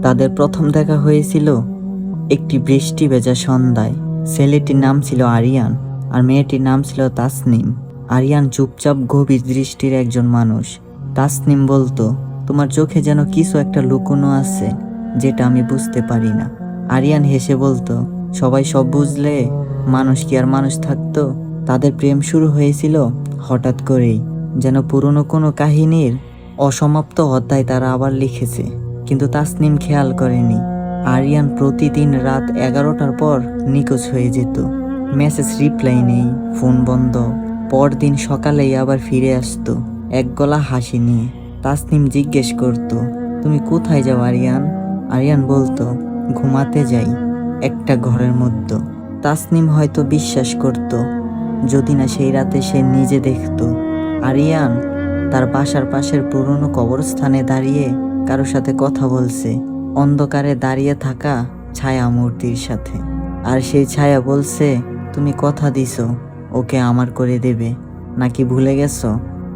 তাদের প্রথম দেখা হয়েছিল একটি বৃষ্টি ভেজা সন্ধ্যায়। ছেলেটির নাম ছিল আরিয়ান আর মেয়েটির নাম ছিল তাসনিম। আরিয়ান চুপচাপ গভীর দৃষ্টির একজন মানুষ। তাসনিম বলতো, তোমার চোখে যেন কিছু একটা লুকোনো আছে যেটা আমি বুঝতে পারি না। আরিয়ান হেসে বলতো, সবাই সব বুঝলে মানুষ কি আর মানুষ থাকতো? তাদের প্রেম শুরু হয়েছিল হঠাৎ করেই, যেন পুরনো কোনো কাহিনীর অসমাপ্ত অধ্যায় তারা আবার লিখেছে। কিন্তু তাসনিম খেয়াল করেনি আরিয়ান প্রতিদিন রাত 11টার পর নিখোঁজ হয়ে যেত। মেসেজ রিপ্লাই নেই, ফোন বন্ধ। পরদিন সকালেই আবার ফিরে আসতো এক গলা হাসি নিয়ে। তাসনিম জিজ্ঞেস করত, তুমি কোথায় যাও আরিয়ান? আরিয়ান বলতো, ঘুমাতে যাই একটা ঘরের মধ্যে। তাসনিম হয়তো বিশ্বাস করত, যদি না সেই রাতে সে নিজে দেখত আরিয়ান তার বাসার পাশের পুরনো কবরস্থানে দাঁড়িয়ে কারোর সাথে কথা বলছে, অন্ধকারে দাঁড়িয়ে থাকা ছায়া মূর্তির সাথে। আর সেই ছায়া বলছে, তুমি কথা দিছো ওকে আমার করে দেবে, নাকি ভুলে গেছো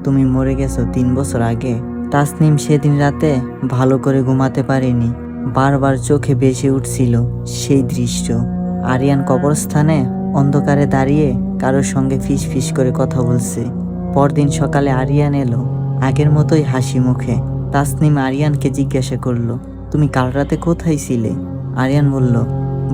তুমি মরে গেছো 3 বছর আগে? তাসনিম সেদিন রাতে ভালো করে ঘুমাতে পারেনি। বারবার চোখে ভেসে উঠছিল সেই দৃশ্য। আরিয়ান কবরস্থানে অন্ধকারে দাঁড়িয়ে কারোর সঙ্গে ফিস ফিস করে কথা বলছে। পরদিন সকালে আরিয়ান এলো আগের মতোই হাসি মুখে। তাসনিম আরিয়ানকে জিজ্ঞাসা করলো, তুমি কাল রাতে কোথায় ছিলে? আরিয়ান বলল,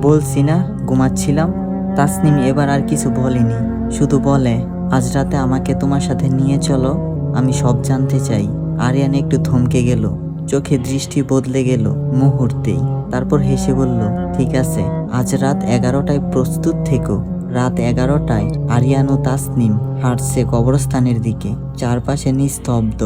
বলছি না ঘুমাচ্ছিলাম। তাসনিম এবার আর কিছু বলেনি, শুধু বলে, আজ রাতে আমাকে তোমার সাথে নিয়ে চলো, আমি সব জানতে চাই। আরিয়ান একটু থমকে গেল, চোখে দৃষ্টি বদলে গেল মুহূর্তেই। তারপর হেসে বলল, ঠিক আছে, আজ রাত 11টায় প্রস্তুত থেকো। রাত 11টায় আরিয়ান ও তাসনিম হাঁটছে কবরস্থানের দিকে। চারপাশে নিস্তব্ধ,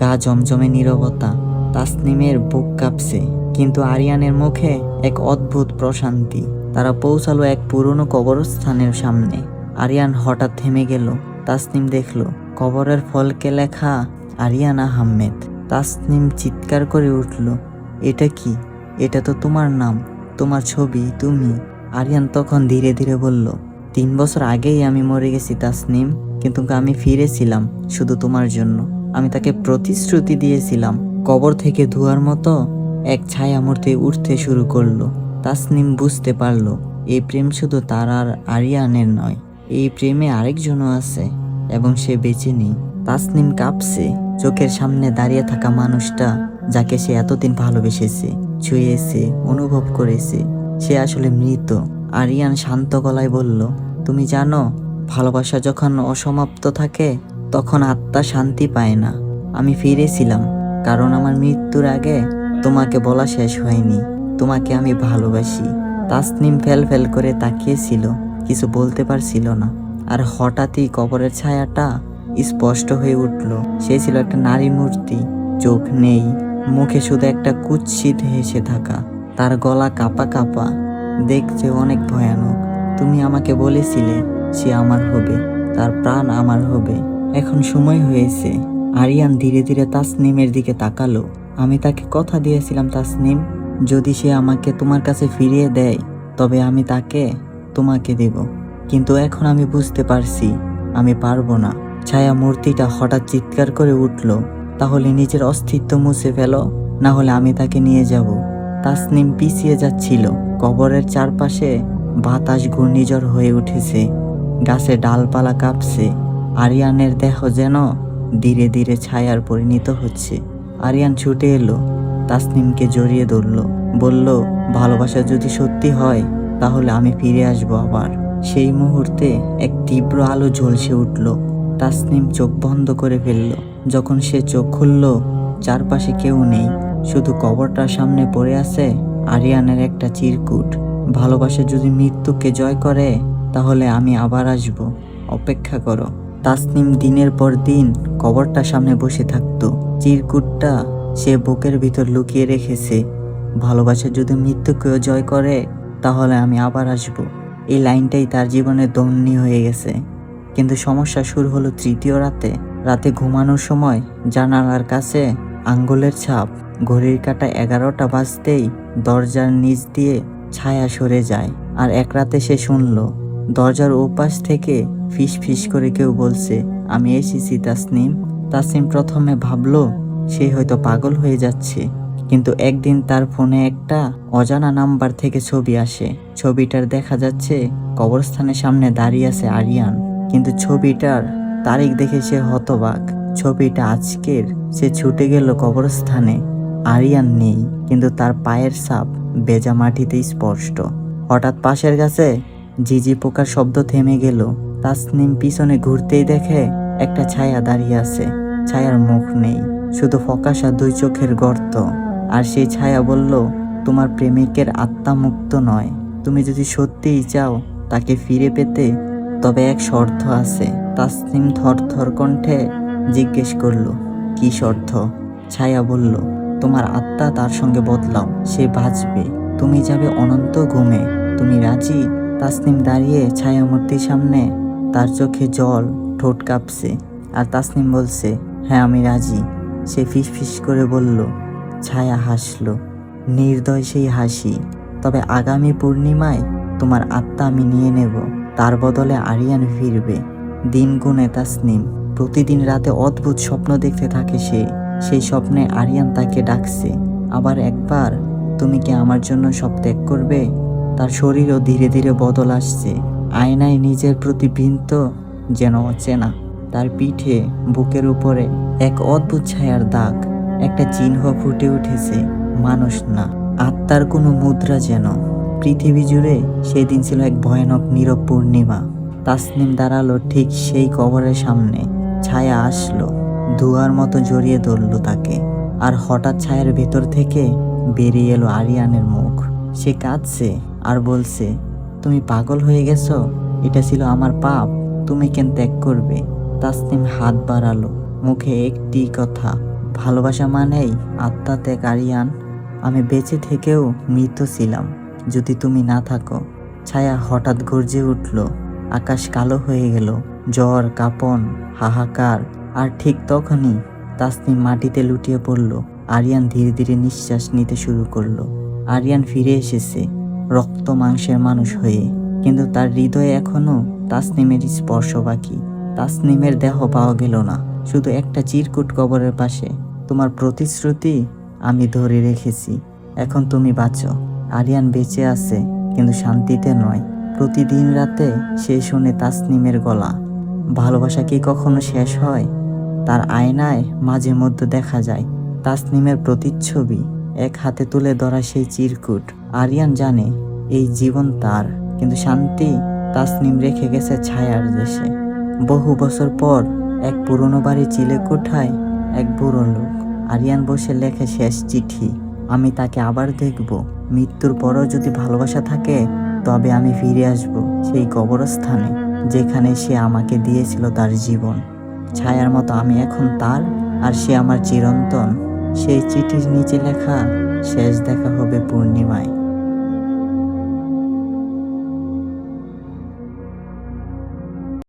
গা জমজমে নীরবতা। তাসনিমের বুক কাঁপছে, কিন্তু আরিয়ানের মুখে এক অদ্ভুত প্রশান্তি। তারা পৌঁছালো এক পুরনো কবরস্থানের সামনে। আরিয়ান হঠাৎ থেমে গেল। তাসনিম দেখল কবরের ফলকে লেখা আরিয়ান আহমেদ। তাসনিম চিৎকার করে উঠল, এটা কি? এটা তো তোমার নাম, তোমার ছবি, তুমি। আরিয়ান তখন ধীরে ধীরে বলল, 3 বছর আগেই আমি মরে গেছি তাসনিম, কিন্তু আমি ফিরেছিলাম শুধু তোমার জন্য। আমি তাকে প্রতিশ্রুতি দিয়েছিলাম। কবর থেকে ধোঁয়ার মতো এক ছায়া মূর্তি উঠতে শুরু করলো। তাসনিম বুঝতে পারলো এই প্রেম শুধু তার আর আরিয়ানের নয়, এই প্রেমে আরেকজনও আছে এবং সে বেঁচে নেই। তাসনিম কাঁপছে, চোখের সামনে দাঁড়িয়ে থাকা মানুষটা যাকে সে এতদিন ভালোবেসেছে, ছুঁয়েছে, অনুভব করেছে, সে আসলে মৃত। আরিয়ান শান্ত গলায় বলল, তুমি জানো, ভালোবাসা যখন অসমাপ্ত থাকে তখন আত্মা শান্তি পায় না। আমি ফিরেছিলাম কারণ আমার মৃত্যুর আগে তোমাকে বলা শেষ হয়নি, তোমাকে আমি ভালোবাসি। তাসনিম ফেল ফেল করে তাকিয়েছিল, কিছু বলতে পারছিল না। আর হঠাৎই কবরের ছায়াটা স্পষ্ট হয়ে উঠল। সে ছিল একটা নারী মূর্তি, চোখ নেই, মুখে শুধু একটা কুৎসিত হেসে থাকা। তার গলা কাঁপা কাঁপা, দেখতে অনেক ভয়ানক। তুমি আমাকে বলেছিলে সে আমার হবে, তার প্রাণ আমার হবে। এখন সময় হয়েছে। আরিয়ান ধীরে ধীরে তাসনিমের দিকে তাকালো। আমি তাকে কথা দিয়েছিলাম তাসনিম, যদি সে আমাকে তোমার কাছে ফিরিয়ে দেয় তবে আমি তাকে তোমাকে দেব। কিন্তু এখন আমি বুঝতে পারছি আমি পারবো না। ছায়া মূর্তিটা হঠাৎ চিৎকার করে উঠল, তাহলে নিজের অস্তিত্ব মুছে ফেলো, না হলে আমি তাকে নিয়ে যাব। তাসনিম পিছিয়ে যাচ্ছিল। কবরের চারপাশে বাতাস ঘূর্ণিঝড় হয়ে উঠেছে, গাছে ডালপালা কাঁপছে। আরিয়ানের দেহ যেন ধীরে ধীরে ছায়ার পরিণত হচ্ছে। আরিয়ান ছুটে এলো, তাসনিমকে জড়িয়ে ধরল, বলল, ভালোবাসা যদি সত্যি হয় তাহলে আমি ফিরে আসবো আবার। সেই মুহূর্তে এক তীব্র আলো ঝলসে উঠল। তাসনিম চোখ বন্ধ করে ফেলল। যখন সে চোখ খুলল, চারপাশে কেউ নেই, শুধু কবরটার সামনে পড়ে আছে আরিয়ানের একটা চিরকুট। ভালোবাসা যদি মৃত্যুকে জয় করে তাহলে আমি আবার আসব, অপেক্ষা করো। তাসনিম দিনের পর দিন কবরটার সামনে বসে থাকতো। চিরকুটটা সে বুকের ভিতর লুকিয়ে রেখেছে। ভালোবাসা যদি মৃত্যুকেও জয় করে তাহলে আমি আবার আসব। এই লাইনটাই তার জীবনের ধ্বনি হয়ে গেছে। কিন্তু সমস্যা শুরু হলো তৃতীয় রাতে। রাতে ঘুমানোর সময় জানালার কাছে আঙ্গুলের ছাপ। ঘড়ির কাঁটা 11টা বাজতেই দরজার নিচ দিয়ে ছায়া সরে যায়। আর এক রাতে সে শুনল দরজার ওপাশ থেকে ফিস ফিস করে কেউ বলছে, আমি এসেছি তাসনিম। তাসনিম প্রথমে ভাবলো সে হয়তো পাগল হয়ে যাচ্ছে, কিন্তু একদিন তার ফোনে একটা অজানা নাম্বার থেকে ছবি আসে। ছবিটার দেখা যাচ্ছে কবরস্থানের সামনে দাঁড়িয়ে আছে আরিয়ান, কিন্তু ছবিটার তারিখ দেখে সে হতবাক। ছবিটা আজকের। সে ছুটে গেল কবরস্থানে। আরিয়ান নেই, কিন্তু তার পায়ের ছাপ ভেজা মাটিতে স্পষ্ট। হঠাৎ পাশের গাছে ঝিঝি পোকার শব্দ থেমে গেল। তাসনিম পিছনে ঘুরতেই দেখে একটা ছায়া দাঁড়িয়ে আছে। ছায়ার মুখ নেই, শুধু ফকাশা 2 চোখের গর্ত। আর সেই ছায়া বলল, তোমার প্রেমিকের আত্মা মুক্ত নয়। তুমি যদি সত্যিই চাও তাকে ফিরে পেতে, তবে এক শর্ত আছে। তাসনিম থরথর কণ্ঠে জিজ্ঞেস করলো, কি শর্ত? ছায়া বলল, তোমার আত্মা তার সঙ্গে বদলাও, সে বাঁচবে, তুমি যাবে অনন্ত ঘুমে। তুমি রাজি? তাসনিম দাঁড়িয়ে ছায়ামূর্তির সামনে, তার চোখে জল, ঠোঁট কাঁপছে। আর তাসনিম বলছে, হ্যাঁ আমি রাজি। সে ফিসফিস করে বলল। ছায়া হাসল, নির্দয় সেই হাসি। তবে আগামী পূর্ণিমায় তোমার আত্মা আমি নিয়ে নেব, তার বদলে আরিয়ান ফিরবে। দিন গুনে তাসনিম। প্রতিদিন রাতে অদ্ভুত স্বপ্ন দেখতে থাকে সে। সেই স্বপ্নে আরিয়ান তাকে ডাকছে, আবার একবার, তুমি কি আমার জন্য সব ত্যাগ করবে? তার শরীরও ধীরে ধীরে বদল আসছে। আয়নায় নিজের প্রতিবিম্ব যেন অচেনা। তার পিঠে, বুকের উপরে এক অদ্ভুত ছায়ার দাগ। একটা চিহ্ন ফুটে উঠেছে, মানুষ না, আত্মার কোনো মুদ্রা যেন। পৃথিবী জুড়ে সেদিন ছিল এক ভয়ানক নীরব পূর্ণিমা। তাসনিম দাঁড়ালো ঠিক সেই কবরের সামনে। ছায়া আসলো, ধোঁয়ার মতো জড়িয়ে ধরল তাকে। আর হঠাৎ ছায়ার ভেতর থেকে বেরিয়ে এলো আরিয়ানের মুখ। সে কাঁদছে আর বলছে, তুমি পাগল হয়ে গেছো? এটা ছিল আমার পাপ, তুমি কেন ত্যাগ করবে? তাসনিম হাত বাড়ালো, মুখে একটি কথা, ভালোবাসা মানেই আত্মা ত্যাগ আরিয়ান। আমি বেঁচে থেকেও মৃত ছিলাম যদি তুমি না থাকো। ছায়া হঠাৎ গর্জে উঠল। আকাশ কালো হয়ে গেল, ঝড়, কাঁপন, হাহাকার। আর ঠিক তখনই তাসনিম মাটিতে লুটিয়ে পড়ল। আরিয়ান ধীরে ধীরে নিঃশ্বাস নিতে শুরু করলো। আরিয়ান ফিরে এসেছে, রক্ত মাংসের মানুষ হয়ে, কিন্তু তার হৃদয়ে এখনো তাসনিমের স্পর্শ বাকি। তাসনিমের দেহ পাওয়া গেল না, শুধু একটা চিরকুট কবরের পাশে। তোমার প্রতিশ্রুতি আমি ধরে রেখেছি, এখন তুমি বাঁচো। আরিয়ান বেঁচে আছে, কিন্তু শান্তিতে নয়। প্রতিদিন রাতে সে শুনে তাসনিমের গলা। ভালোবাসা কি কখনো শেষ হয়? তার আয়নায় মাঝে মধ্যে দেখা যায় তাসনিমের প্রতিচ্ছবি, এক হাতে তুলে ধরা সেই চিরকুট। আরিয়ান জানে এই জীবন তার, কিন্তু শান্তি তাসনিম রেখে গেছে ছায়ার দেশে। বহু বছর পর এক পুরনো বাড়ির চিলেকোঠায় এক বুড়ো লোক। আরিয়ান বসে লেখে শেষ চিঠি। আমি তাকে আবার দেখব। মৃত্যুর পরও যদি ভালোবাসা থাকে, তবে আমি ফিরে আসব সেই কবরস্থানে যেখানে সে আমাকে দিয়েছিল তার জীবন। ছায়ার মতো আমি এখন তার, আর সে আমার চিরন্তন। সেই চিঠির নিচে লেখা, শেষ দেখা হবে পূর্ণিমায়।